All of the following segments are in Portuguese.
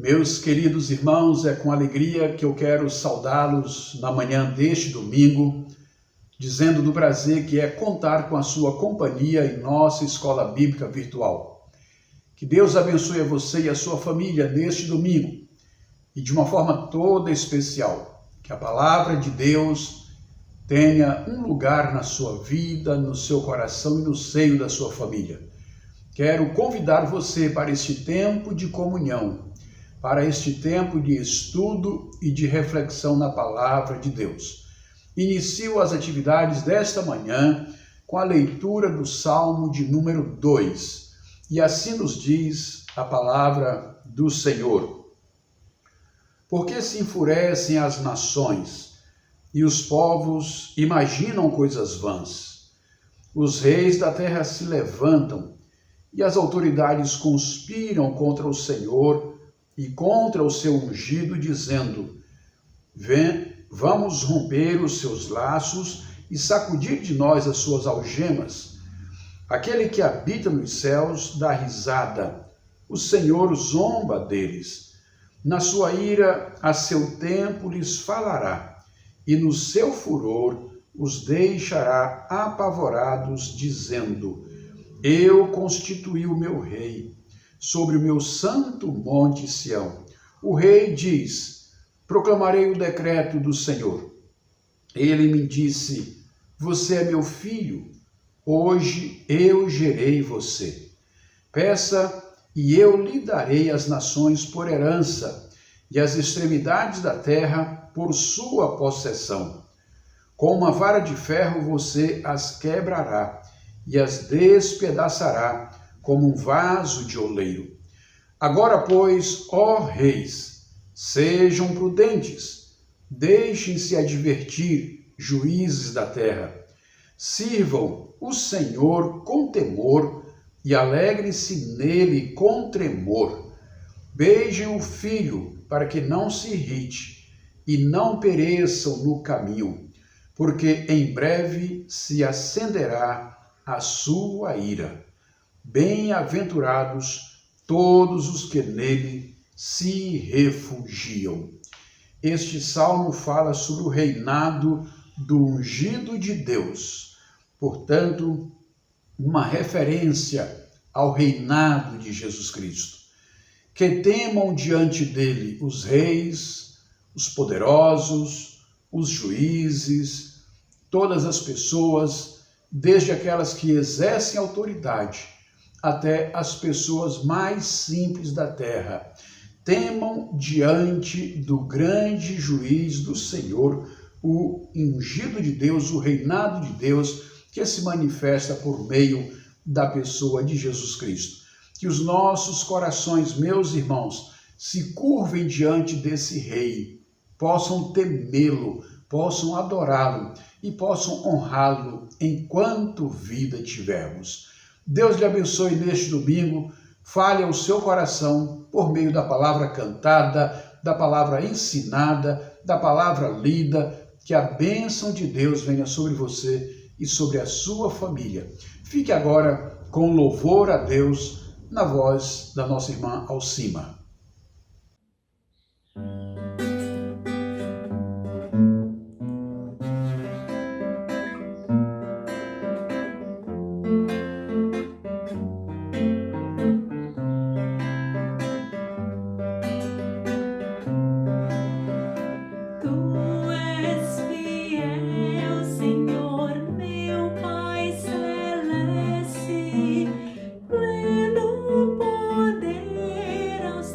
Meus queridos irmãos, é com alegria que eu quero saudá-los na manhã deste domingo, dizendo do prazer que é contar com a sua companhia em nossa escola bíblica virtual. Que Deus abençoe a você e a sua família neste domingo e de uma forma toda especial, que a palavra de Deus tenha um lugar na sua vida, no seu coração e no seio da sua família. Quero convidar você para este tempo de comunhão, para este tempo de estudo e de reflexão na palavra de Deus. Inicio as atividades desta manhã com a leitura do Salmo de número 2. E assim nos diz a palavra do Senhor. Por que se enfurecem as nações e os povos imaginam coisas vãs? Os reis da terra se levantam e as autoridades conspiram contra o Senhor e contra o seu ungido, dizendo: vamos romper os seus laços e sacudir de nós as suas algemas. Aquele que habita nos céus dá risada, o Senhor zomba deles. Na sua ira, a seu tempo lhes falará, e no seu furor os deixará apavorados, dizendo: eu constituí o meu rei sobre o meu santo monte Sião. O rei diz: proclamarei o decreto do Senhor. Ele me disse: você é meu filho, hoje eu gerei você. Peça e eu lhe darei as nações por herança e as extremidades da terra por sua possessão. Com uma vara de ferro você as quebrará e as despedaçará como um vaso de oleiro. Agora, pois, ó reis, sejam prudentes, deixem-se advertir, juízes da terra. Sirvam o Senhor com temor e alegrem-se nele com tremor. Beijem o filho para que não se irrite e não pereçam no caminho, porque em breve se acenderá a sua ira. Bem-aventurados todos os que nele se refugiam. Este salmo fala sobre o reinado do ungido de Deus. Portanto, uma referência ao reinado de Jesus Cristo. Que temam diante dele os reis, os poderosos, os juízes, todas as pessoas, desde aquelas que exercem autoridade até as pessoas mais simples da terra. Temam diante do grande juiz do Senhor, o ungido de Deus, o reinado de Deus, que se manifesta por meio da pessoa de Jesus Cristo. Que os nossos corações, meus irmãos, se curvem diante desse rei, possam temê-lo, possam adorá-lo e possam honrá-lo enquanto vida tivermos. Deus lhe abençoe neste domingo, fale ao seu coração por meio da palavra cantada, da palavra ensinada, da palavra lida, que a bênção de Deus venha sobre você e sobre a sua família. Fique agora com louvor a Deus na voz da nossa irmã Alcima. Pleno poder aos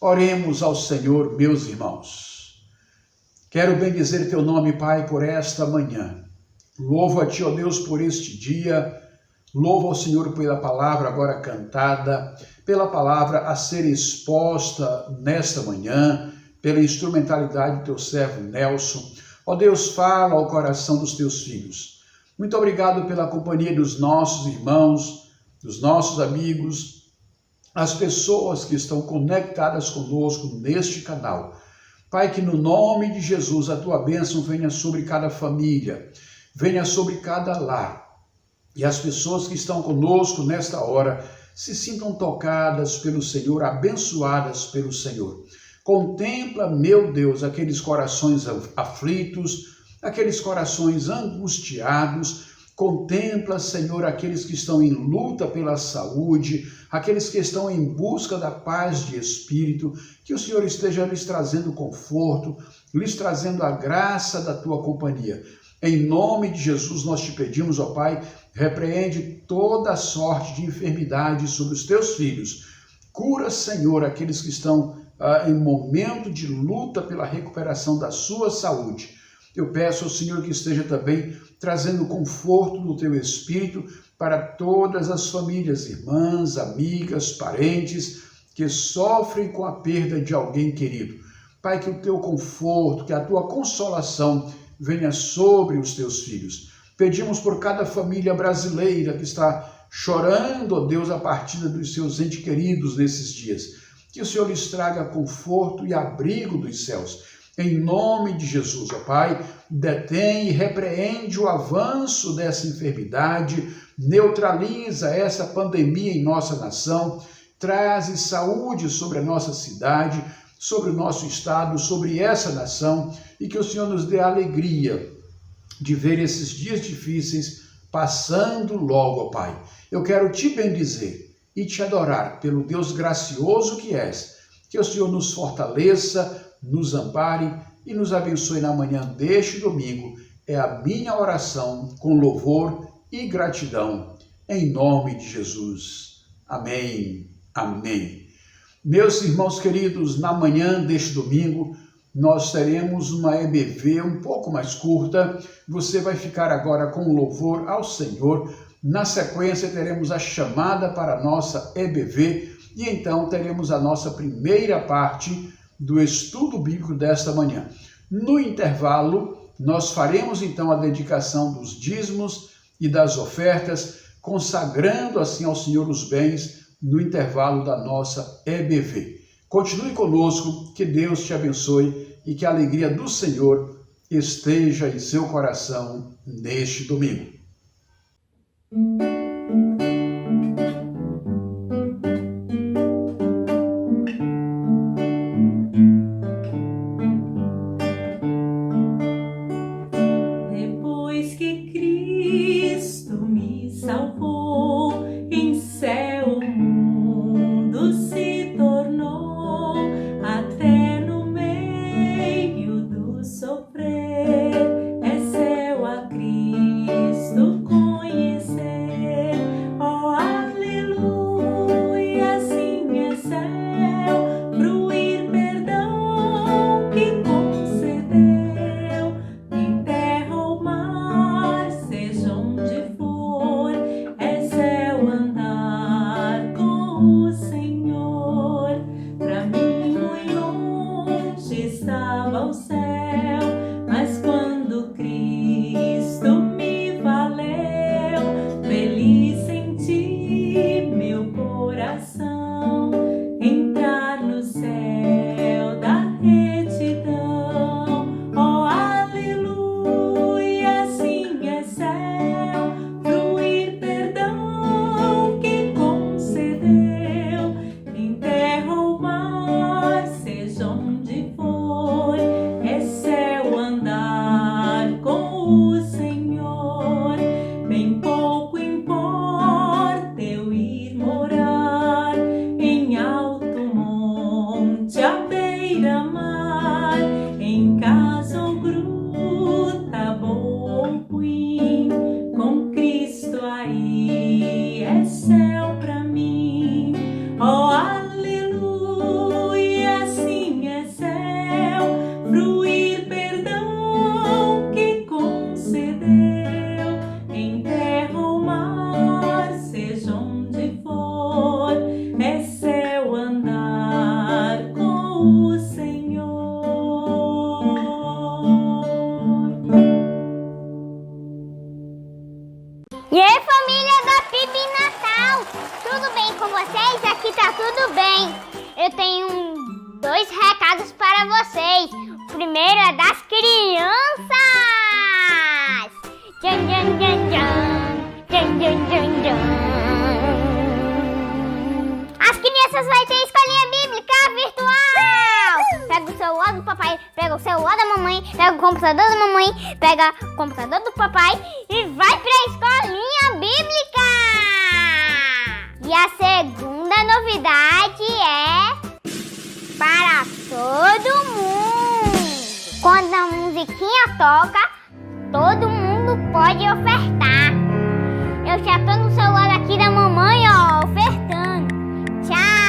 Oremos ao Senhor, meus irmãos. Quero bendizer teu nome, Pai, por esta manhã. Louvo a ti, ó Deus, por este dia. Louvo ao Senhor pela palavra agora cantada, pela palavra a ser exposta nesta manhã, pela instrumentalidade do teu servo Nelson. Ó Deus, fala ao coração dos teus filhos. Muito obrigado pela companhia dos nossos irmãos, dos nossos amigos, as pessoas que estão conectadas conosco neste canal. Pai, que no nome de Jesus a tua bênção venha sobre cada família, venha sobre cada lar. E as pessoas que estão conosco nesta hora se sintam tocadas pelo Senhor, abençoadas pelo Senhor. Contempla, meu Deus, aqueles corações aflitos, aqueles corações angustiados. Contempla, Senhor, aqueles que estão em luta pela saúde, aqueles que estão em busca da paz de espírito, que o Senhor esteja lhes trazendo conforto, lhes trazendo a graça da tua companhia. Em nome de Jesus nós te pedimos, ó Pai, repreende toda sorte de enfermidade sobre os teus filhos. Cura, Senhor, aqueles que estão em momento de luta pela recuperação da sua saúde. Eu peço ao Senhor que esteja também trazendo conforto do teu Espírito para todas as famílias, irmãs, amigas, parentes que sofrem com a perda de alguém querido. Pai, que o teu conforto, que a tua consolação venha sobre os teus filhos. Pedimos por cada família brasileira que está chorando, ó Deus, a partida dos seus entes queridos nesses dias. Que o Senhor lhes traga conforto e abrigo dos céus. Em nome de Jesus, ó Pai, detém e repreende o avanço dessa enfermidade, neutraliza essa pandemia em nossa nação, traz saúde sobre a nossa cidade, sobre o nosso estado, sobre essa nação, e que o Senhor nos dê a alegria de ver esses dias difíceis passando logo, ó Pai. Eu quero te bendizer e te adorar pelo Deus gracioso que és, que o Senhor nos fortaleça, nos ampare e nos abençoe na manhã deste domingo. É a minha oração com louvor e gratidão, em nome de Jesus. Amém, amém. Meus irmãos queridos, na manhã deste domingo, nós teremos uma EBV um pouco mais curta. Você vai ficar agora com louvor ao Senhor. Na sequência, teremos a chamada para a nossa EBV e então teremos a nossa primeira parte do estudo bíblico desta manhã. No intervalo, nós faremos então a dedicação dos dízimos e das ofertas, consagrando assim ao Senhor os bens no intervalo da nossa EBV. Continue conosco, que Deus te abençoe e que a alegria do Senhor esteja em seu coração neste domingo. E aí, família da PIB Natal! Tudo bem com vocês? Aqui tá tudo bem. Eu tenho 2 recados para vocês. O primeiro é das crianças! Tchan, tchan, tchan, tchan. Tchan, tchan, tchan, tchan. As crianças vão ter escolinha bíblica virtual! Pega o celular do papai, pega o celular da mamãe, pega o computador da mamãe, pega o computador do papai e vai pra escolinha bíblica! E a segunda novidade é para todo mundo! Quando a musiquinha toca, todo mundo pode ofertar. Eu já tô no celular aqui da mamãe, ó, ofertando. Tchau!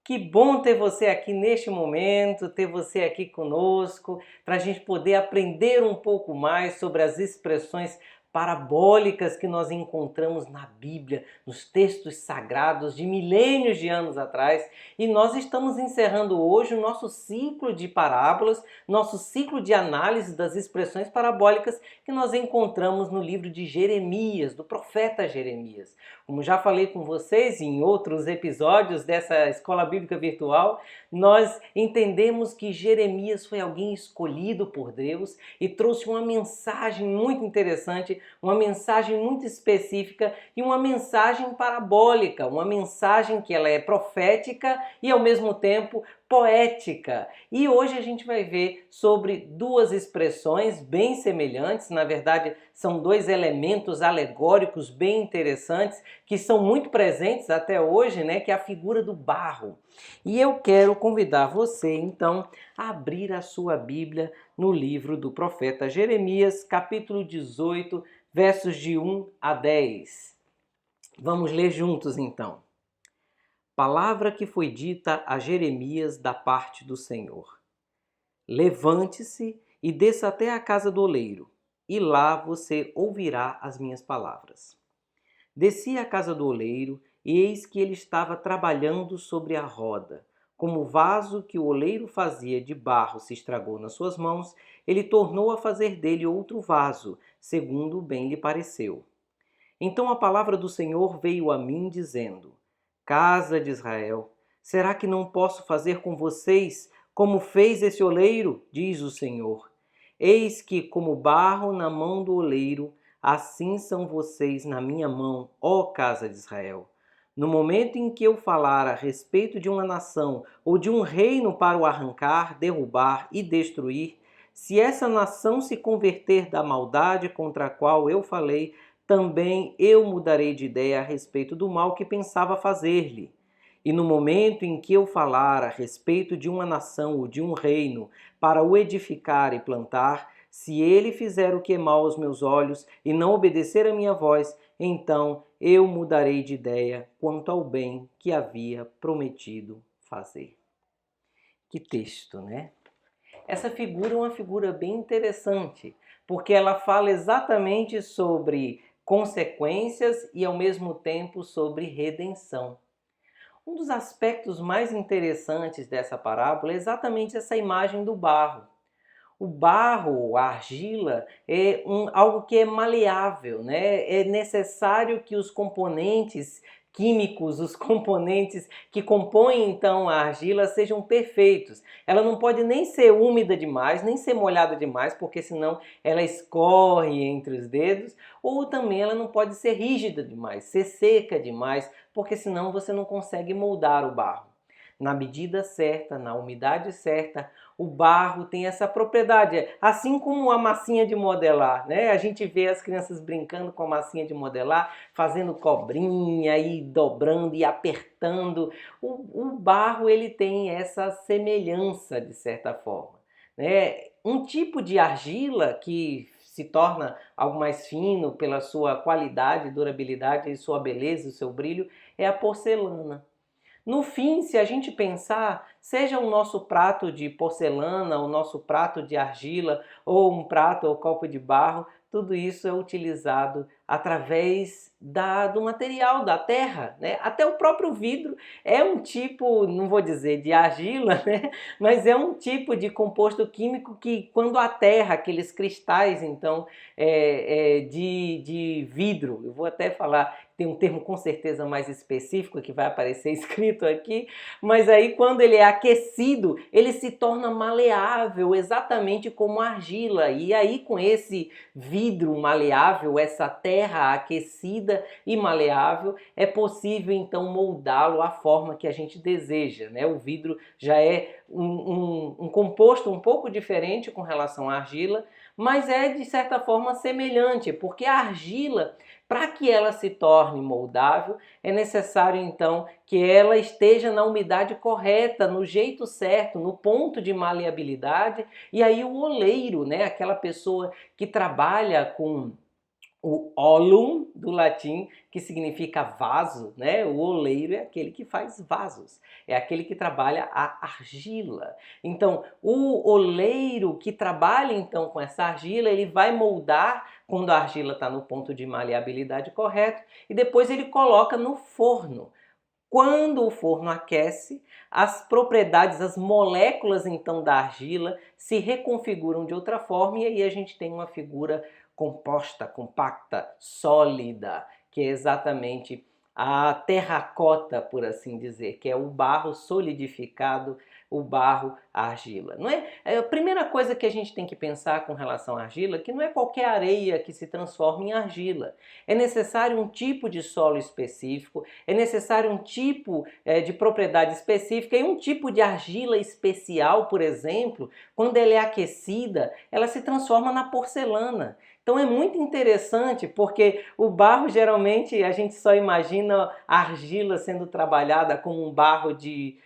Que bom ter você aqui neste momento, ter você aqui conosco, para a gente poder aprender um pouco mais sobre as expressões parabólicas que nós encontramos na Bíblia, nos textos sagrados de milênios de anos atrás. E nós estamos encerrando hoje o nosso ciclo de parábolas, nosso ciclo de análise das expressões parabólicas que nós encontramos no livro de Jeremias, do profeta Jeremias. Como já falei com vocês em outros episódios dessa Escola Bíblica Virtual, nós entendemos que Jeremias foi alguém escolhido por Deus e trouxe uma mensagem muito interessante, uma mensagem muito específica e uma mensagem parabólica, uma mensagem que ela é profética e ao mesmo tempo poética. E hoje a gente vai ver sobre 2 expressões bem semelhantes, na verdade são 2 elementos alegóricos bem interessantes que são muito presentes até hoje, né, que é a figura do barro. E eu quero convidar você então a abrir a sua Bíblia no livro do profeta Jeremias, capítulo 18, versos de 1 a 10. Vamos ler juntos então. Palavra que foi dita a Jeremias da parte do Senhor. Levante-se e desça até a casa do oleiro, e lá você ouvirá as minhas palavras. Desci à casa do oleiro, e eis que ele estava trabalhando sobre a roda. Como o vaso que o oleiro fazia de barro se estragou nas suas mãos, ele tornou a fazer dele outro vaso, segundo bem lhe pareceu. Então a palavra do Senhor veio a mim, dizendo: Casa de Israel, será que não posso fazer com vocês como fez esse oleiro? Diz o Senhor. Eis que, como barro na mão do oleiro, assim são vocês na minha mão, ó casa de Israel. No momento em que eu falar a respeito de uma nação ou de um reino para o arrancar, derrubar e destruir, se essa nação se converter da maldade contra a qual eu falei, também eu mudarei de ideia a respeito do mal que pensava fazer-lhe. E no momento em que eu falar a respeito de uma nação ou de um reino para o edificar e plantar, se ele fizer o que é mal aos meus olhos e não obedecer a minha voz, então eu mudarei de ideia quanto ao bem que havia prometido fazer. Que texto, né? Essa figura é uma figura bem interessante, porque ela fala exatamente sobre consequências e ao mesmo tempo sobre redenção. Um dos aspectos mais interessantes dessa parábola é exatamente essa imagem do barro. O barro, a argila, é algo que é maleável, né? É necessário que os componentes químicos, os componentes que compõem então a argila sejam perfeitos. Ela não pode nem ser úmida demais, nem ser molhada demais, porque senão ela escorre entre os dedos, ou também ela não pode ser rígida demais, ser seca demais, porque senão você não consegue moldar o barro. Na medida certa, na umidade certa, o barro tem essa propriedade, assim como a massinha de modelar, né? A gente vê as crianças brincando com a massinha de modelar, fazendo cobrinha e dobrando e apertando. O barro ele tem essa semelhança de certa forma, né? Um tipo de argila que se torna algo mais fino pela sua qualidade, durabilidade e sua beleza, o seu brilho, é a porcelana. No fim, se a gente pensar, seja o nosso prato de porcelana, o nosso prato de argila, ou um prato ou copo de barro, tudo isso é utilizado através do material, da terra, né? Até o próprio vidro é um tipo, não vou dizer de argila, né? Mas é um tipo de composto químico que, quando a terra, aqueles cristais, então, de vidro, eu vou até falar, tem um termo com certeza mais específico que vai aparecer escrito aqui, mas aí quando ele é aquecido, ele se torna maleável, exatamente como a argila. E aí com esse vidro maleável, essa terra aquecida e maleável, é possível então moldá-lo à forma que a gente deseja, né? O vidro já é um composto um pouco diferente com relação à argila, mas é de certa forma semelhante, porque a argila, para que ela se torne moldável, é necessário então que ela esteja na umidade correta, no jeito certo, no ponto de maleabilidade. E aí o oleiro, né, aquela pessoa que trabalha com o olum, do latim, que significa vaso, né? O oleiro é aquele que faz vasos, é aquele que trabalha a argila. Então, o oleiro que trabalha então com essa argila, ele vai moldar quando a argila está no ponto de maleabilidade correto e depois ele coloca no forno. Quando o forno aquece, as propriedades, as moléculas então da argila se reconfiguram de outra forma e aí a gente tem uma figura composta, compacta, sólida, que é exatamente a terracota, por assim dizer, que é o barro solidificado, o barro, a argila. Não é? A primeira coisa que a gente tem que pensar com relação à argila é que não é qualquer areia que se transforma em argila. É necessário um tipo de solo específico, é necessário um tipo de propriedade específica e um tipo de argila especial, por exemplo, quando ela é aquecida, ela se transforma na porcelana. Então é muito interessante porque o barro, geralmente, a gente só imagina a argila sendo trabalhada como um barro de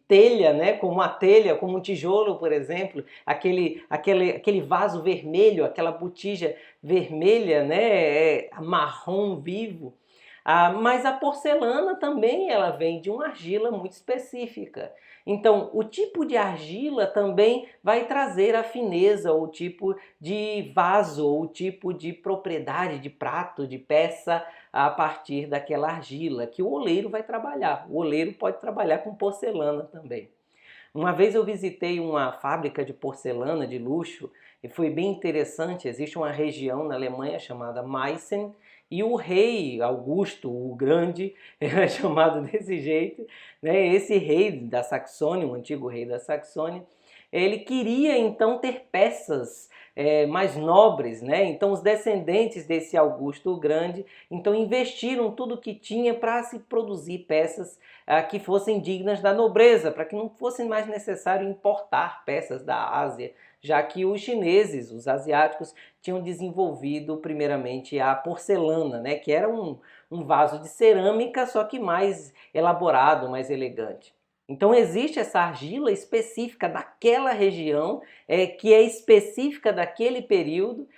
telha, né? Como uma telha, como um tijolo, por exemplo, aquele vaso vermelho, aquela botija vermelha, né? Marrom vivo. Mas a porcelana também ela vem de uma argila muito específica. Então, o tipo de argila também vai trazer a fineza, ou o tipo de vaso, ou o tipo de propriedade de prato, de peça, a partir daquela argila que o oleiro vai trabalhar. O oleiro pode trabalhar com porcelana também. Uma vez eu visitei uma fábrica de porcelana de luxo e foi bem interessante. Existe uma região na Alemanha chamada Meissen e o rei Augusto, o Grande, era chamado desse jeito, né? Esse rei da Saxônia, o antigo rei da Saxônia, ele queria então ter peças mais nobres, né? Então os descendentes desse Augusto o Grande então investiram tudo que tinha para se produzir peças que fossem dignas da nobreza, para que não fosse mais necessário importar peças da Ásia, já que os chineses, os asiáticos, tinham desenvolvido primeiramente a porcelana, né? Que era um vaso de cerâmica, só que mais elaborado, mais elegante. Então existe essa argila específica daquela região, que é específica daquele período,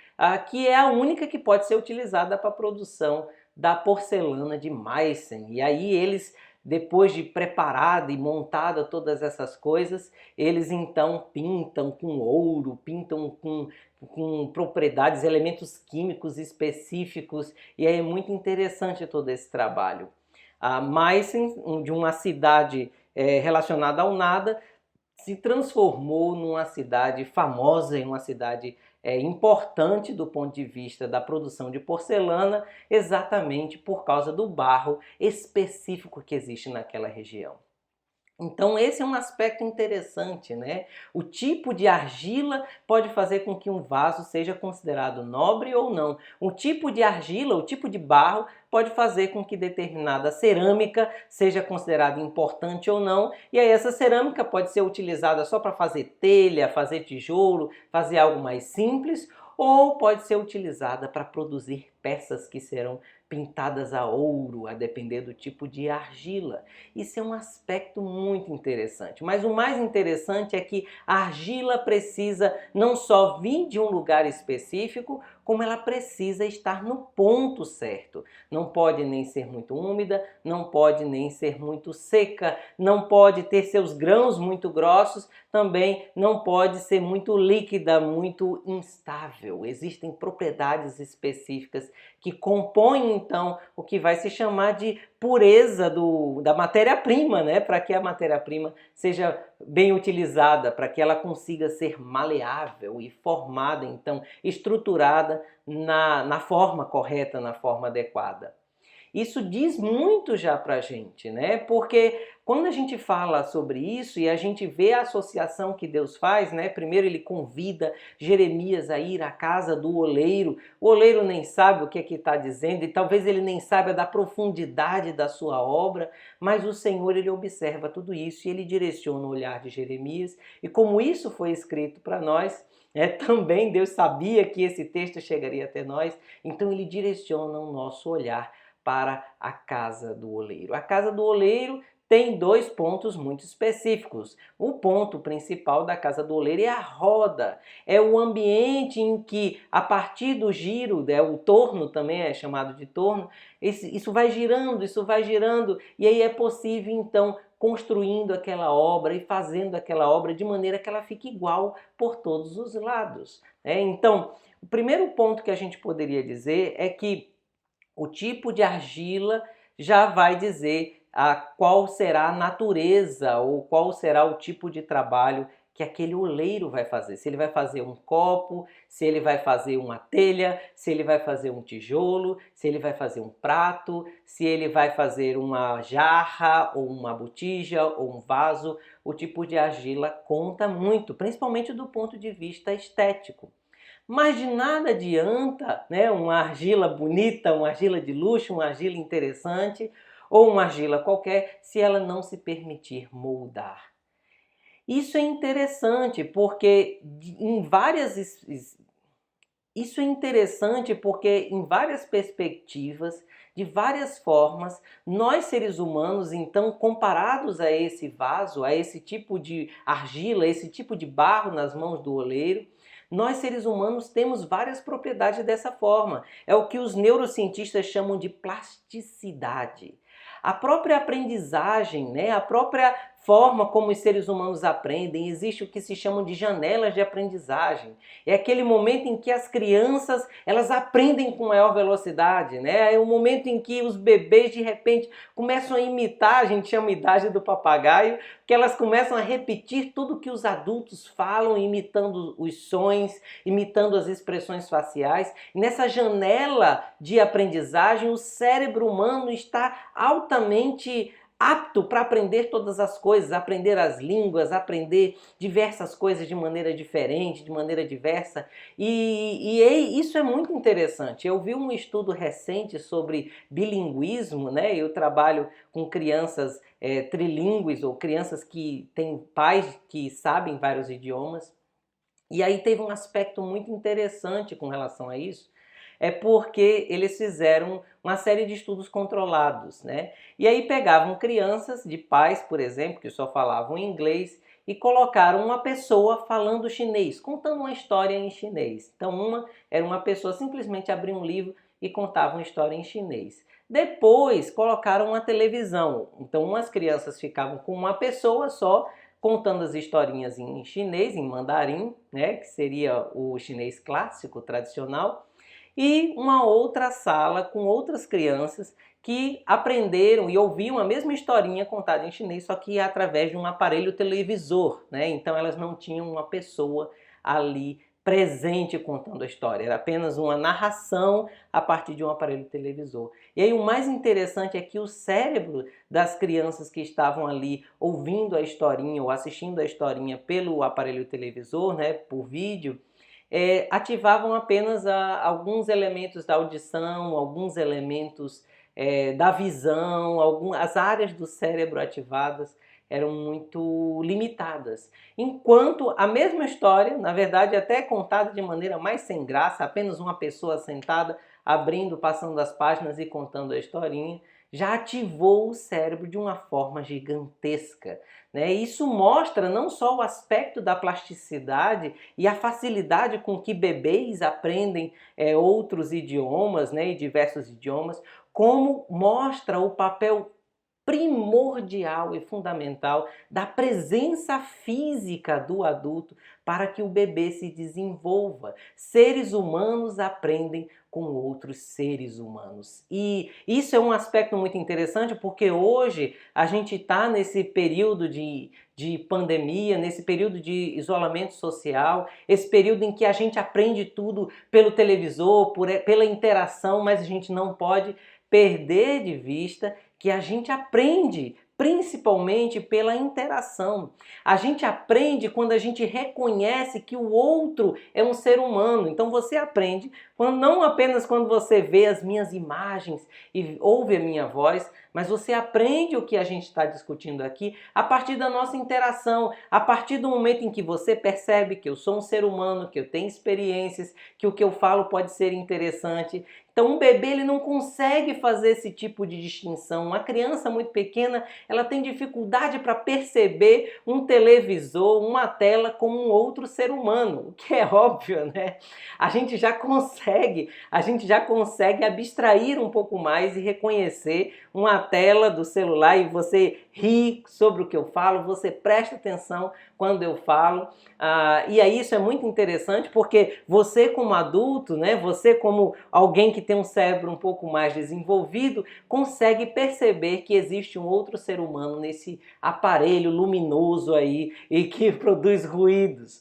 que é a única que pode ser utilizada para a produção da porcelana de Meissen. E aí eles, depois de preparada e montada todas essas coisas, eles então pintam com ouro, pintam com propriedades, elementos químicos específicos, e aí é muito interessante todo esse trabalho. A Meissen, de uma cidade relacionada ao nada, se transformou numa cidade famosa, em uma cidade importante do ponto de vista da produção de porcelana, exatamente por causa do barro específico que existe naquela região. Então esse é um aspecto interessante, né? O tipo de argila pode fazer com que um vaso seja considerado nobre ou não. O tipo de argila, o tipo de barro, pode fazer com que determinada cerâmica seja considerada importante ou não. E aí essa cerâmica pode ser utilizada só para fazer telha, fazer tijolo, fazer algo mais simples, ou pode ser utilizada para produzir peças que serão pintadas a ouro, a depender do tipo de argila. Isso é um aspecto muito interessante. Mas o mais interessante é que a argila precisa não só vir de um lugar específico, como ela precisa estar no ponto certo. Não pode nem ser muito úmida, não pode nem ser muito seca, não pode ter seus grãos muito grossos, também não pode ser muito líquida, muito instável. Existem propriedades específicas que compõem então o que vai se chamar de pureza da matéria-prima, né? Para que a matéria-prima seja bem utilizada, para que ela consiga ser maleável e formada, então, estruturada na forma correta, na forma adequada. Isso diz muito já pra gente, né? Porque quando a gente fala sobre isso e a gente vê a associação que Deus faz, né? Primeiro ele convida Jeremias a ir à casa do oleiro. O oleiro nem sabe o que é que está dizendo e talvez ele nem saiba da profundidade da sua obra, mas o Senhor ele observa tudo isso e ele direciona o olhar de Jeremias. E como isso foi escrito para nós, também Deus sabia que esse texto chegaria até nós, então ele direciona o nosso olhar para a casa do oleiro. A casa do oleiro tem dois pontos muito específicos. O ponto principal da casa do oleiro é a roda, é o ambiente em que, a partir do giro, o torno também é chamado de torno, isso vai girando, e aí é possível então construindo aquela obra e fazendo aquela obra de maneira que ela fique igual por todos os lados. Então, o primeiro ponto que a gente poderia dizer é que o tipo de argila já vai dizer qual será a natureza ou qual será o tipo de trabalho que aquele oleiro vai fazer. Se ele vai fazer um copo, se ele vai fazer uma telha, se ele vai fazer um tijolo, se ele vai fazer um prato, se ele vai fazer uma jarra ou uma botija ou um vaso. O tipo de argila conta muito, principalmente do ponto de vista estético. Mas de nada adianta, né, uma argila bonita, uma argila de luxo, uma argila interessante ou uma argila qualquer se ela não se permitir moldar. Isso é interessante porque em várias perspectivas, de várias formas, nós seres humanos, então, comparados a esse vaso, a esse tipo de argila, esse tipo de barro nas mãos do oleiro, nós seres humanos temos várias propriedades dessa forma. É o que os neurocientistas chamam de plasticidade. A própria aprendizagem, né? A própria forma como os seres humanos aprendem, existe o que se chamam de janelas de aprendizagem. É aquele momento em que as crianças elas aprendem com maior velocidade, né? É o momento em que os bebês de repente começam a imitar, a gente chama a idade do papagaio, que elas começam a repetir tudo que os adultos falam, imitando os sons, imitando as expressões faciais. E nessa janela de aprendizagem, o cérebro humano está altamente apto para aprender todas as coisas, aprender as línguas, aprender diversas coisas de maneira diferente, de maneira diversa. E isso é muito interessante. Eu vi um estudo recente sobre bilinguismo, né? Eu trabalho com crianças trilingües ou crianças que têm pais que sabem vários idiomas. E aí teve um aspecto muito interessante com relação a isso, porque eles fizeram uma série de estudos controlados, né? E aí pegavam crianças de pais, por exemplo, que só falavam inglês e colocaram uma pessoa falando chinês, contando uma história em chinês. Então era uma pessoa simplesmente abria um livro e contava uma história em chinês. Depois colocaram uma televisão, então umas crianças ficavam com uma pessoa só, contando as historinhas em chinês, em mandarim, né, que seria o chinês clássico, tradicional, e uma outra sala com outras crianças que aprenderam e ouviam a mesma historinha contada em chinês, só que através de um aparelho televisor, né? Então elas não tinham uma pessoa ali presente contando a história, era apenas uma narração a partir de um aparelho televisor. E aí o mais interessante é que o cérebro das crianças que estavam ali ouvindo a historinha ou assistindo a historinha pelo aparelho televisor, né, por vídeo, ativavam apenas alguns elementos da audição, alguns elementos da visão, as áreas do cérebro ativadas eram muito limitadas. Enquanto a mesma história, na verdade até contada de maneira mais sem graça, apenas uma pessoa sentada, abrindo, passando as páginas e contando a historinha, já ativou o cérebro de uma forma gigantesca, né? Isso mostra não só o aspecto da plasticidade e a facilidade com que bebês aprendem outros idiomas, né, e diversos idiomas, como mostra o papel primordial e fundamental da presença física do adulto para que o bebê se desenvolva. Seres humanos aprendem com outros seres humanos. E isso é um aspecto muito interessante porque hoje a gente está nesse período de pandemia, nesse período de isolamento social, esse período em que a gente aprende tudo pelo televisor, pela interação, mas a gente não pode perder de vista que a gente aprende principalmente pela interação. A gente aprende quando a gente reconhece que o outro é um ser humano. Então você aprende não apenas quando você vê as minhas imagens e ouve a minha voz, mas você aprende o que a gente está discutindo aqui a partir da nossa interação, a partir do momento em que você percebe que eu sou um ser humano, que eu tenho experiências, que o que eu falo pode ser interessante. Então um bebê ele não consegue fazer esse tipo de distinção. Uma criança muito pequena, ela tem dificuldade para perceber um televisor, uma tela como um outro ser humano, o que é óbvio, né? A gente já consegue abstrair um pouco mais e reconhecer uma tela do celular e você ri sobre o que eu falo, você presta atenção quando eu falo. E aí isso é muito interessante porque você como adulto, né, você como alguém que tem um cérebro um pouco mais desenvolvido, consegue perceber que existe um outro ser humano nesse aparelho luminoso aí e que produz ruídos.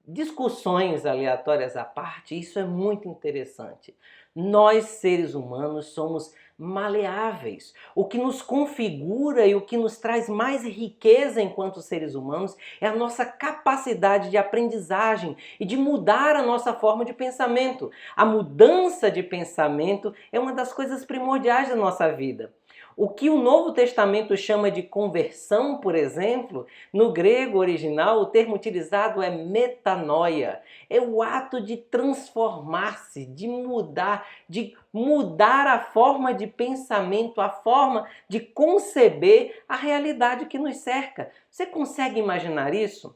Discussões aleatórias à parte, isso é muito interessante. Nós, seres humanos, somos maleáveis. O que nos configura e o que nos traz mais riqueza enquanto seres humanos é a nossa capacidade de aprendizagem e de mudar a nossa forma de pensamento. A mudança de pensamento é uma das coisas primordiais da nossa vida. O que o Novo Testamento chama de conversão, por exemplo, no grego original o termo utilizado é metanoia. É o ato de transformar-se, de mudar a forma de pensamento, a forma de conceber a realidade que nos cerca. Você consegue imaginar isso?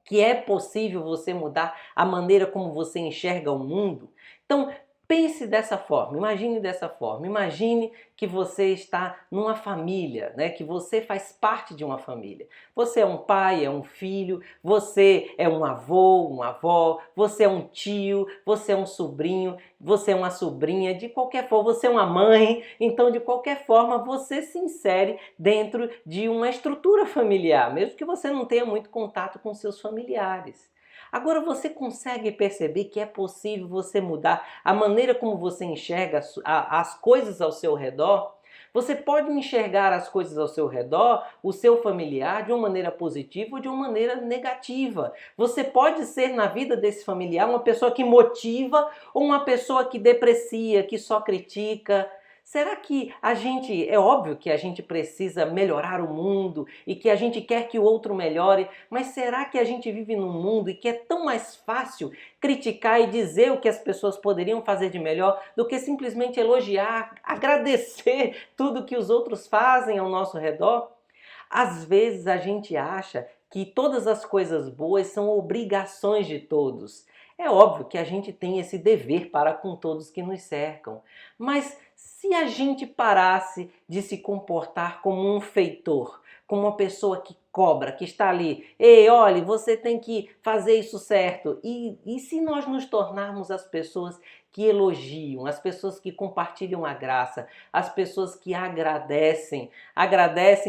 Que é possível você mudar a maneira como você enxerga o mundo? Então, pense dessa forma, imagine dessa forma. Imagine que você está numa família, né? Que você faz parte de uma família. Você é um pai, é um filho, você é um avô, uma avó, você é um tio, você é um sobrinho, você é uma sobrinha, de qualquer forma, você é uma mãe. Então, de qualquer forma, você se insere dentro de uma estrutura familiar, mesmo que você não tenha muito contato com seus familiares. Agora você consegue perceber que é possível você mudar a maneira como você enxerga as coisas ao seu redor? Você pode enxergar as coisas ao seu redor, o seu familiar, de uma maneira positiva ou de uma maneira negativa. Você pode ser na vida desse familiar uma pessoa que motiva ou uma pessoa que deprecia, que só critica. Será que é óbvio que a gente precisa melhorar o mundo e que a gente quer que o outro melhore, mas será que a gente vive num mundo e que é tão mais fácil criticar e dizer o que as pessoas poderiam fazer de melhor do que simplesmente elogiar, agradecer tudo que os outros fazem ao nosso redor? Às vezes a gente acha que todas as coisas boas são obrigações de todos. É óbvio que a gente tem esse dever para com todos que nos cercam, mas se a gente parasse de se comportar como um feitor, como uma pessoa que cobra, que está ali, ei, olha, você tem que fazer isso certo, e se nós nos tornarmos as pessoas que elogiam, as pessoas que compartilham a graça, as pessoas que agradecem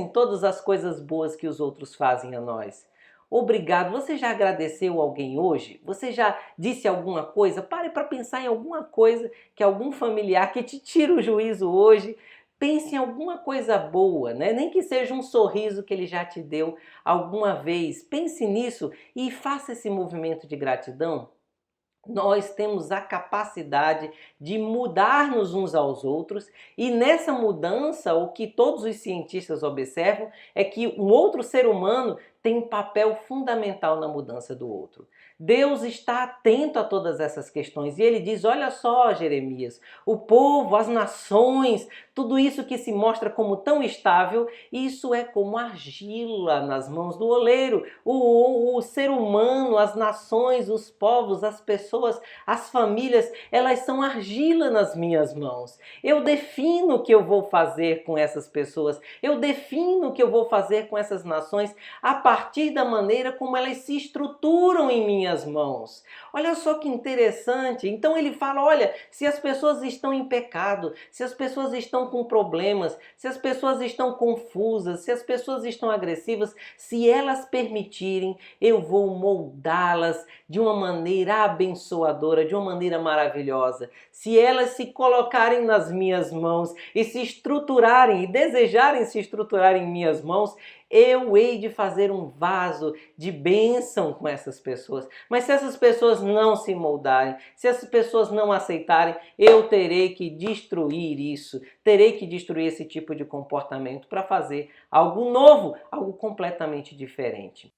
todas as coisas boas que os outros fazem a nós? Obrigado. Você já agradeceu alguém hoje? Você já disse alguma coisa? Pare para pensar em alguma coisa que algum familiar que te tira o juízo hoje. Pense em alguma coisa boa, né? Nem que seja um sorriso que ele já te deu alguma vez. Pense nisso e faça esse movimento de gratidão. Nós temos a capacidade de mudar-nos uns aos outros e nessa mudança o que todos os cientistas observam é que um outro ser humano tem um papel fundamental na mudança do outro. Deus está atento a todas essas questões e ele diz, olha só, Jeremias, o povo, as nações, tudo isso que se mostra como tão estável, isso é como argila nas mãos do oleiro. O ser humano, as nações, os povos, as pessoas, as famílias, elas são argila nas minhas mãos. Eu defino o que eu vou fazer com essas pessoas, eu defino o que eu vou fazer com essas nações a partir da maneira como elas se estruturam em minhas mãos. Olha só que interessante. Então ele fala, olha, se as pessoas estão em pecado, se as pessoas estão com problemas, se as pessoas estão confusas, se as pessoas estão agressivas, se elas permitirem, eu vou moldá-las de uma maneira abençoadora, de uma maneira maravilhosa. Se elas se colocarem nas minhas mãos e se estruturarem e desejarem se estruturar em minhas mãos, eu hei de fazer um vaso de bênção com essas pessoas. Mas se essas pessoas não se moldarem, se essas pessoas não aceitarem, eu terei que destruir isso, terei que destruir esse tipo de comportamento para fazer algo novo, algo completamente diferente.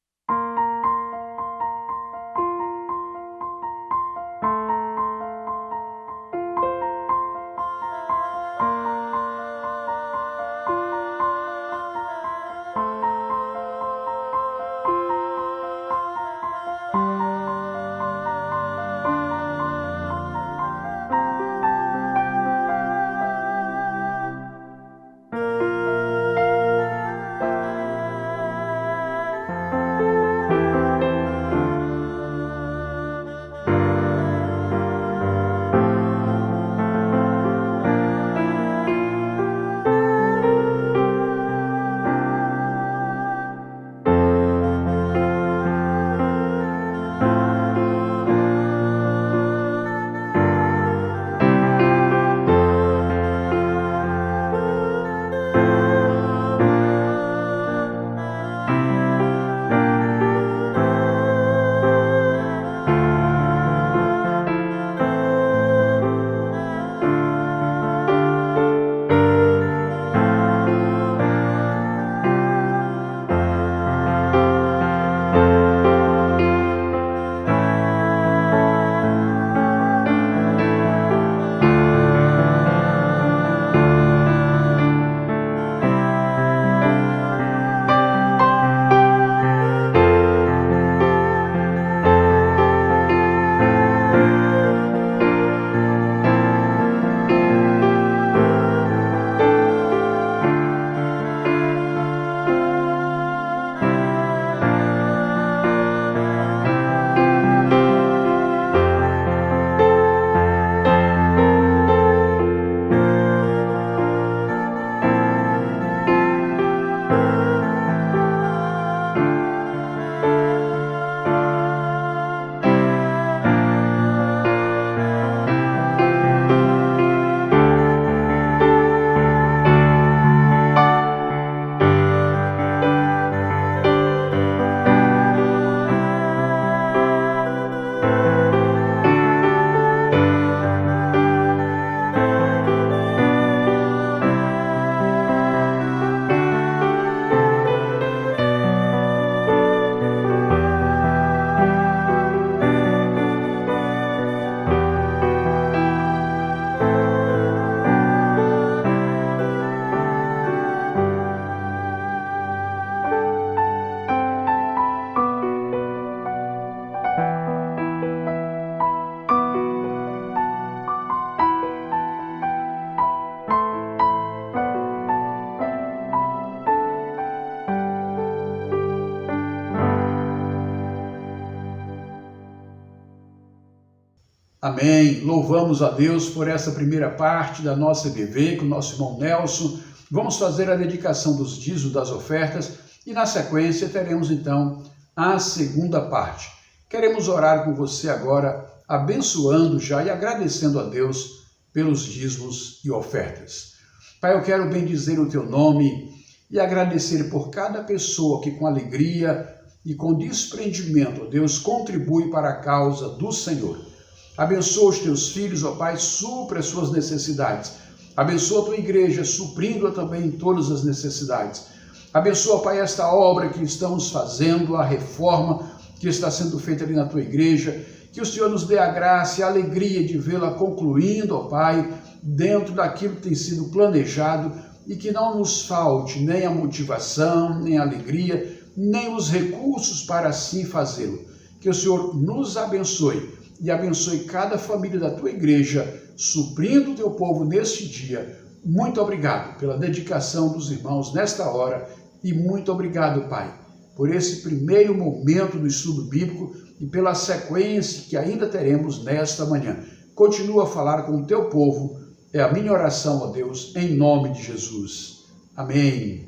Amém. Louvamos a Deus por essa primeira parte da nossa EBV com o nosso irmão Nelson. Vamos fazer a dedicação dos dízimos das ofertas e na sequência teremos então a segunda parte. Queremos orar com você agora, abençoando já e agradecendo a Deus pelos dízimos e ofertas. Pai, eu quero bendizer o teu nome e agradecer por cada pessoa que com alegria e com desprendimento, Deus, contribui para a causa do Senhor. Abençoa os teus filhos, ó Pai, supra as suas necessidades. Abençoa a tua igreja, suprindo-a também em todas as necessidades. Abençoa, Pai, esta obra que estamos fazendo, a reforma que está sendo feita ali na tua igreja. Que o Senhor nos dê a graça e a alegria de vê-la concluindo, ó Pai, dentro daquilo que tem sido planejado, e que não nos falte nem a motivação, nem a alegria, nem os recursos para assim fazê-lo. Que o Senhor nos abençoe e abençoe cada família da tua igreja, suprindo o teu povo neste dia. Muito obrigado pela dedicação dos irmãos nesta hora e muito obrigado, Pai, por esse primeiro momento do estudo bíblico e pela sequência que ainda teremos nesta manhã. Continua a falar com o teu povo, é a minha oração, ó Deus, em nome de Jesus. Amém.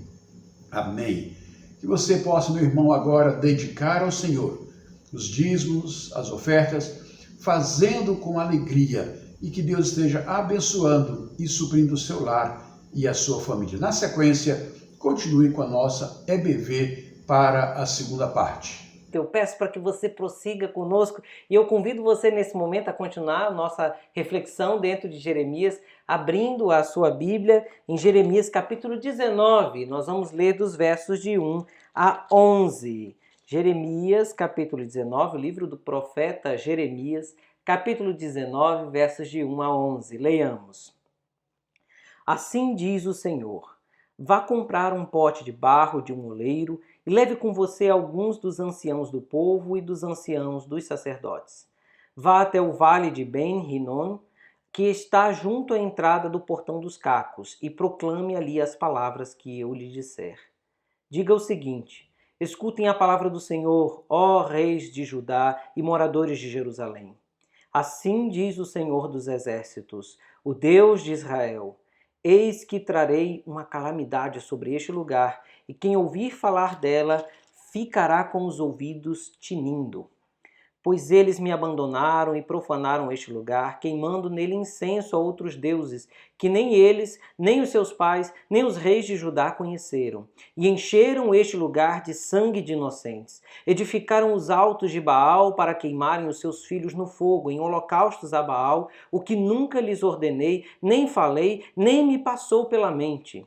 Amém. Que você possa, meu irmão, agora dedicar ao Senhor os dízimos, as ofertas, fazendo com alegria, e que Deus esteja abençoando e suprindo o seu lar e a sua família. Na sequência, continue com a nossa EBV para a segunda parte. Eu peço para que você prossiga conosco e eu convido você nesse momento a continuar a nossa reflexão dentro de Jeremias, abrindo a sua Bíblia em Jeremias capítulo 19. Nós vamos ler dos versos de 1 a 11. Jeremias capítulo 19, o livro do profeta Jeremias, capítulo 19, versos de 1 a 11. Leiamos. Assim diz o Senhor: vá comprar um pote de barro de um oleiro e leve com você alguns dos anciãos do povo e dos anciãos dos sacerdotes. Vá até o vale de Ben-Rinom, que está junto à entrada do portão dos cacos, e proclame ali as palavras que eu lhe disser. Diga o seguinte: escutem a palavra do Senhor, ó reis de Judá e moradores de Jerusalém. Assim diz o Senhor dos exércitos, o Deus de Israel: eis que trarei uma calamidade sobre este lugar, e quem ouvir falar dela ficará com os ouvidos tinindo. Pois eles me abandonaram e profanaram este lugar, queimando nele incenso a outros deuses, que nem eles, nem os seus pais, nem os reis de Judá conheceram. E encheram este lugar de sangue de inocentes. Edificaram os altos de Baal para queimarem os seus filhos no fogo, em holocaustos a Baal, o que nunca lhes ordenei, nem falei, nem me passou pela mente.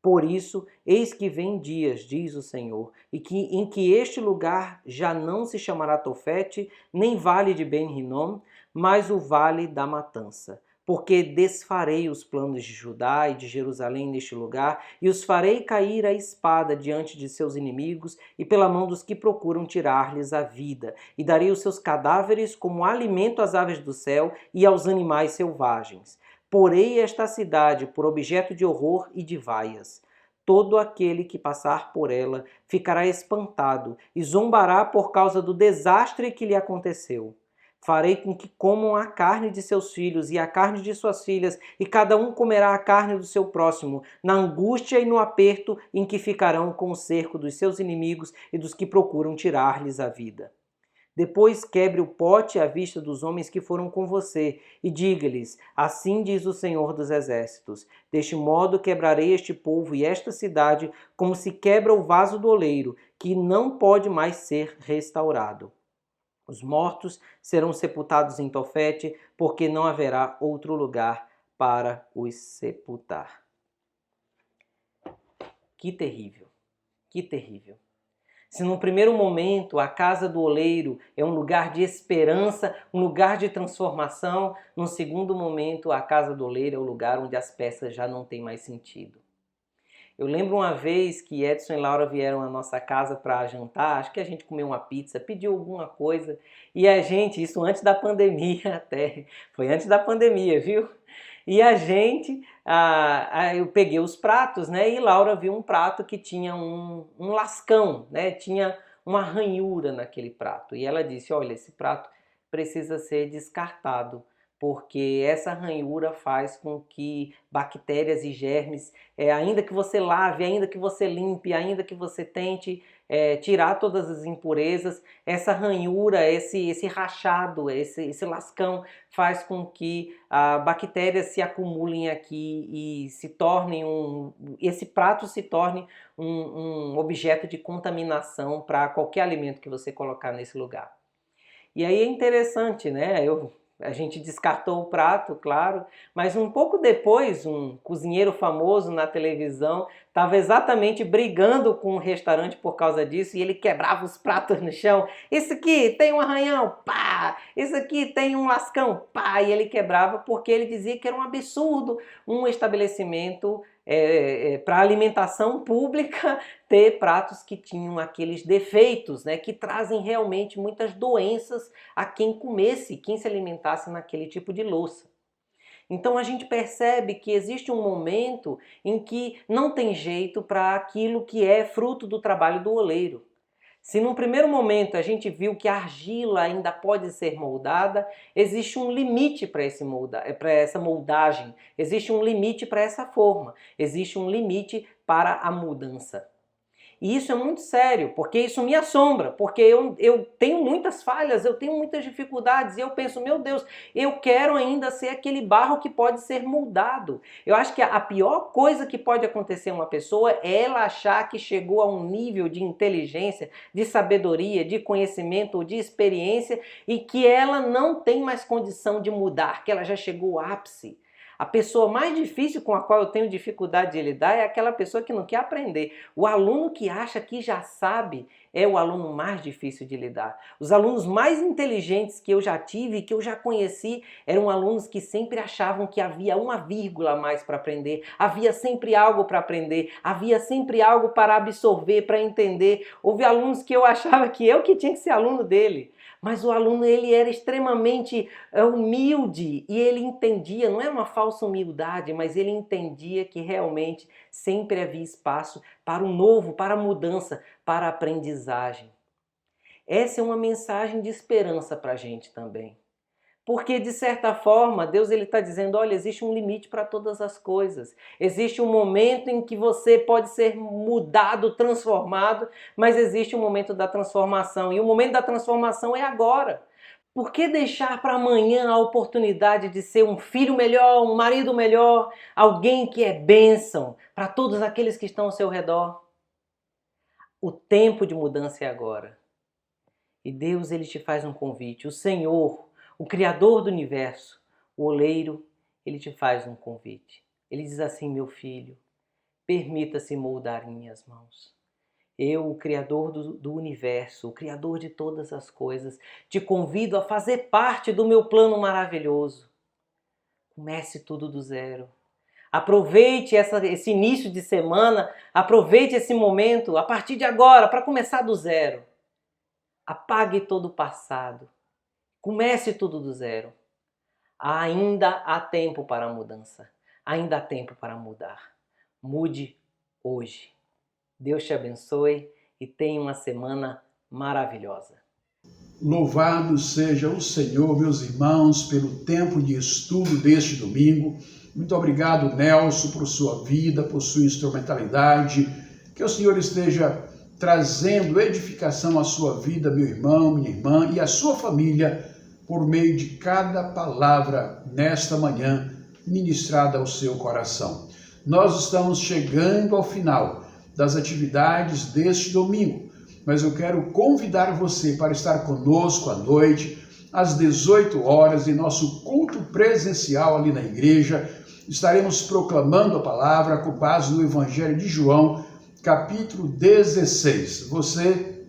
Por isso, eis que vem dias, diz o Senhor, em que este lugar já não se chamará Tofete, nem Vale de Ben-Rinom, mas o Vale da Matança. Porque desfarei os planos de Judá e de Jerusalém neste lugar, e os farei cair a espada diante de seus inimigos e pela mão dos que procuram tirar-lhes a vida, e darei os seus cadáveres como alimento às aves do céu e aos animais selvagens. Porei esta cidade por objeto de horror e de vaias. Todo aquele que passar por ela ficará espantado e zombará por causa do desastre que lhe aconteceu. Farei com que comam a carne de seus filhos e a carne de suas filhas, e cada um comerá a carne do seu próximo, na angústia e no aperto em que ficarão com o cerco dos seus inimigos e dos que procuram tirar-lhes a vida. Depois quebre o pote à vista dos homens que foram com você, e diga-lhes: assim diz o Senhor dos Exércitos, deste modo quebrarei este povo e esta cidade, como se quebra o vaso do oleiro, que não pode mais ser restaurado. Os mortos serão sepultados em Tofete, porque não haverá outro lugar para os sepultar. Que terrível, que terrível. Se num primeiro momento a casa do oleiro é um lugar de esperança, um lugar de transformação, num segundo momento a casa do oleiro é o lugar onde as peças já não têm mais sentido. Eu lembro uma vez que Edson e Laura vieram à nossa casa para jantar, acho que a gente comeu uma pizza, pediu alguma coisa, e a gente, isso antes da pandemia até, foi antes da pandemia, viu? E a gente, eu peguei os pratos, né? E Laura viu um prato que tinha um lascão, né? Tinha uma ranhura naquele prato. E ela disse: olha, esse prato precisa ser descartado, porque essa ranhura faz com que bactérias e germes, ainda que você lave, ainda que você limpe, ainda que você tente tirar todas as impurezas, essa ranhura, esse rachado, esse lascão faz com que bactérias se acumulem aqui e se tornem esse prato se torne um objeto de contaminação para qualquer alimento que você colocar nesse lugar. E aí é interessante, né? A gente descartou o prato, claro, mas um pouco depois, um cozinheiro famoso na televisão estava exatamente brigando com o restaurante por causa disso e ele quebrava os pratos no chão. Isso aqui tem um arranhão, pá! Isso aqui tem um lascão, pá! E ele quebrava porque ele dizia que era um absurdo um estabelecimento para alimentação pública ter pratos que tinham aqueles defeitos, né, que trazem realmente muitas doenças a quem comesse, quem se alimentasse naquele tipo de louça. Então a gente percebe que existe um momento em que não tem jeito para aquilo que é fruto do trabalho do oleiro. Se num primeiro momento a gente viu que a argila ainda pode ser moldada, existe um limite para essa moldagem, existe um limite para essa forma, existe um limite para a mudança. E isso é muito sério, porque isso me assombra, porque eu tenho muitas falhas, eu tenho muitas dificuldades, e eu penso, meu Deus, eu quero ainda ser aquele barro que pode ser moldado. Eu acho que a pior coisa que pode acontecer a uma pessoa é ela achar que chegou a um nível de inteligência, de sabedoria, de conhecimento ou de experiência, e que ela não tem mais condição de mudar, que ela já chegou ao ápice. A pessoa mais difícil com a qual eu tenho dificuldade de lidar é aquela pessoa que não quer aprender. O aluno que acha que já sabe é o aluno mais difícil de lidar. Os alunos mais inteligentes que eu já tive, que eu já conheci, eram alunos que sempre achavam que havia uma vírgula a mais para aprender, havia sempre algo para aprender, havia sempre algo para absorver, para entender. Houve alunos que eu achava que eu que tinha que ser aluno dele. Mas o aluno, ele era extremamente humilde e ele entendia, não é uma falsa humildade, mas ele entendia que realmente sempre havia espaço para o novo, para a mudança, para a aprendizagem. Essa é uma mensagem de esperança para a gente também. Porque, de certa forma, Deus está dizendo, olha, existe um limite para todas as coisas. Existe um momento em que você pode ser mudado, transformado, mas existe um momento da transformação. E o momento da transformação é agora. Por que deixar para amanhã a oportunidade de ser um filho melhor, um marido melhor, alguém que é bênção para todos aqueles que estão ao seu redor? O tempo de mudança é agora. E Deus, ele te faz um convite. O Senhor, o Criador do universo, o oleiro, ele te faz um convite. Ele diz assim, meu filho, permita-se moldar em minhas mãos. Eu, o Criador do universo, o Criador de todas as coisas, te convido a fazer parte do meu plano maravilhoso. Comece tudo do zero. Aproveite esse início de semana, aproveite esse momento, a partir de agora, para começar do zero. Apague todo o passado. Comece tudo do zero. Ainda há tempo para a mudança. Ainda há tempo para mudar. Mude hoje. Deus te abençoe e tenha uma semana maravilhosa. Louvado seja o Senhor, meus irmãos, pelo tempo de estudo deste domingo. Muito obrigado, Nelson, por sua vida, por sua instrumentalidade. Que o Senhor esteja trazendo edificação à sua vida, meu irmão, minha irmã, e à sua família, por meio de cada palavra nesta manhã ministrada ao seu coração. Nós estamos chegando ao final das atividades deste domingo, mas eu quero convidar você para estar conosco à noite, às 18 horas, em nosso culto presencial ali na igreja. Estaremos proclamando a palavra com base no Evangelho de João, capítulo 16. Você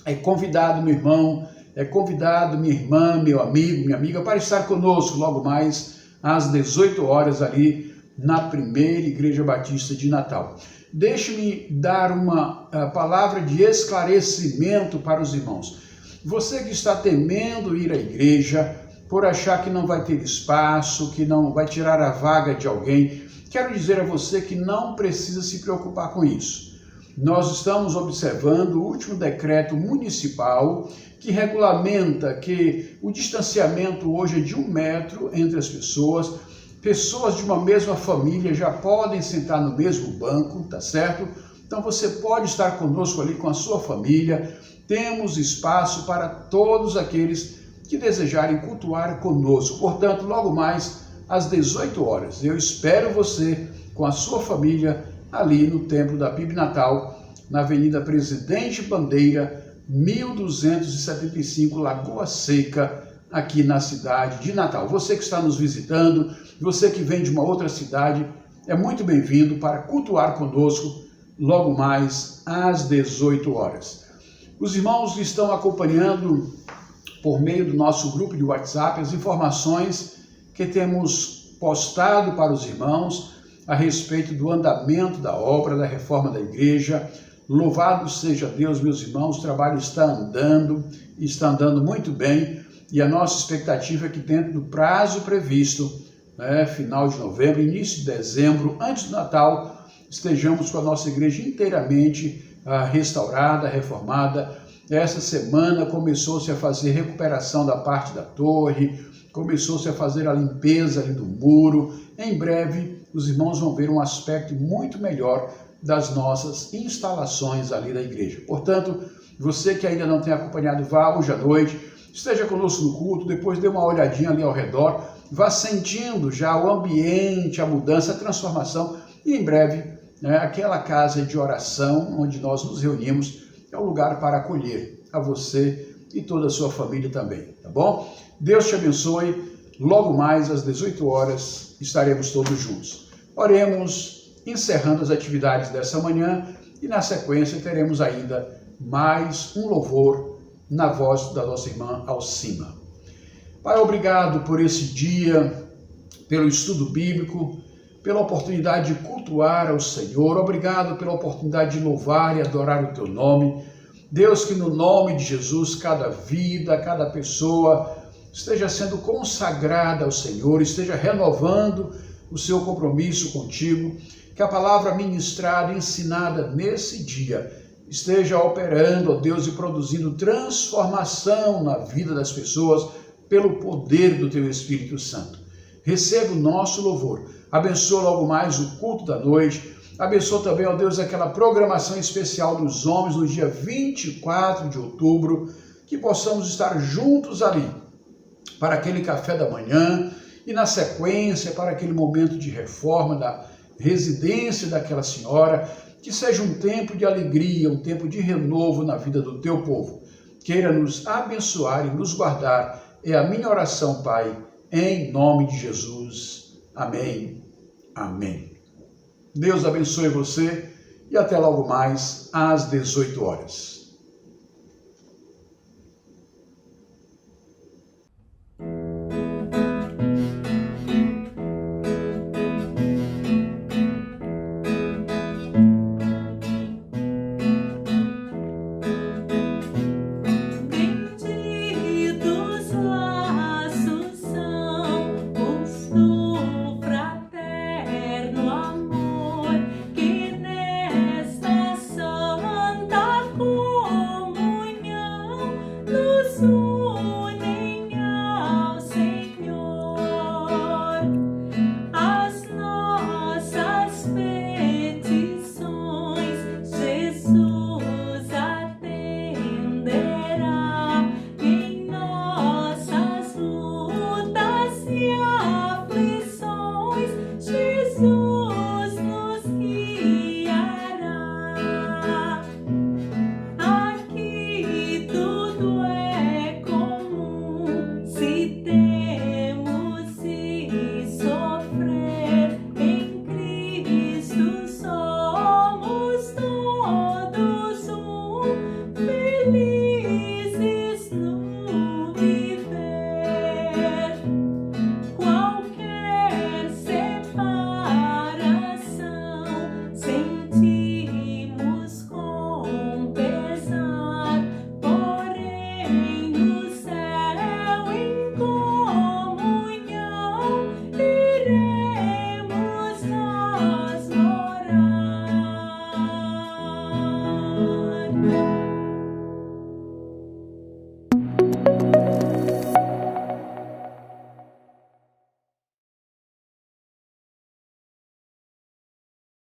é convidado, meu irmão, é convidado, minha irmã, meu amigo, minha amiga, para estar conosco logo mais às 18 horas ali na primeira Igreja Batista de Natal. Deixe-me dar uma palavra de esclarecimento para os irmãos. Você que está temendo ir à igreja por achar que não vai ter espaço, que não vai tirar a vaga de alguém, quero dizer a você que não precisa se preocupar com isso. Nós estamos observando o último decreto municipal que regulamenta que o distanciamento hoje é de 1 metro entre as pessoas. Pessoas de uma mesma família já podem sentar no mesmo banco, tá certo? Então você pode estar conosco ali com a sua família. Temos espaço para todos aqueles que desejarem cultuar conosco. Portanto, logo mais às 18 horas, eu espero você com a sua família ali no Templo da PIB Natal, na Avenida Presidente Bandeira, 1275, Lagoa Seca, aqui na cidade de Natal. Você que está nos visitando, você que vem de uma outra cidade, é muito bem-vindo para cultuar conosco logo mais às 18 horas. Os irmãos estão acompanhando por meio do nosso grupo de WhatsApp as informações que temos postado para os irmãos a respeito do andamento da obra, da reforma da igreja. Louvado seja Deus, meus irmãos, o trabalho está andando muito bem, e a nossa expectativa é que dentro do prazo previsto, final de novembro, início de dezembro, antes do Natal, estejamos com a nossa igreja inteiramente restaurada, reformada. Essa semana começou-se a fazer recuperação da parte da torre, começou-se a fazer a limpeza ali do muro. Em breve, os irmãos vão ver um aspecto muito melhor das nossas instalações ali da igreja. Portanto, você que ainda não tem acompanhado, vá hoje à noite, esteja conosco no culto, depois dê uma olhadinha ali ao redor, vá sentindo já o ambiente, a mudança, a transformação, e em breve, aquela casa de oração onde nós nos reunimos é um lugar para acolher a você e toda a sua família também, tá bom? Deus te abençoe. Logo mais às 18 horas estaremos todos juntos. Oremos, encerrando as atividades dessa manhã, e na sequência teremos ainda mais um louvor na voz da nossa irmã Alcima. Pai, obrigado por esse dia, pelo estudo bíblico, pela oportunidade de cultuar ao Senhor. Obrigado pela oportunidade de louvar e adorar o teu nome. Deus, que no nome de Jesus, cada vida, cada pessoa esteja sendo consagrada ao Senhor, esteja renovando o seu compromisso contigo, que a palavra ministrada, ensinada nesse dia, esteja operando, ó Deus, e produzindo transformação na vida das pessoas pelo poder do teu Espírito Santo. Receba o nosso louvor. Abençoa logo mais o culto da noite. Abençoa também, ó Deus, aquela programação especial dos homens no dia 24 de outubro, que possamos estar juntos ali para aquele café da manhã e na sequência para aquele momento de reforma da residência daquela senhora, que seja um tempo de alegria, um tempo de renovo na vida do teu povo. Queira nos abençoar e nos guardar. É a minha oração, Pai, em nome de Jesus. Amém. Amém. Deus abençoe você e até logo mais às 18 horas.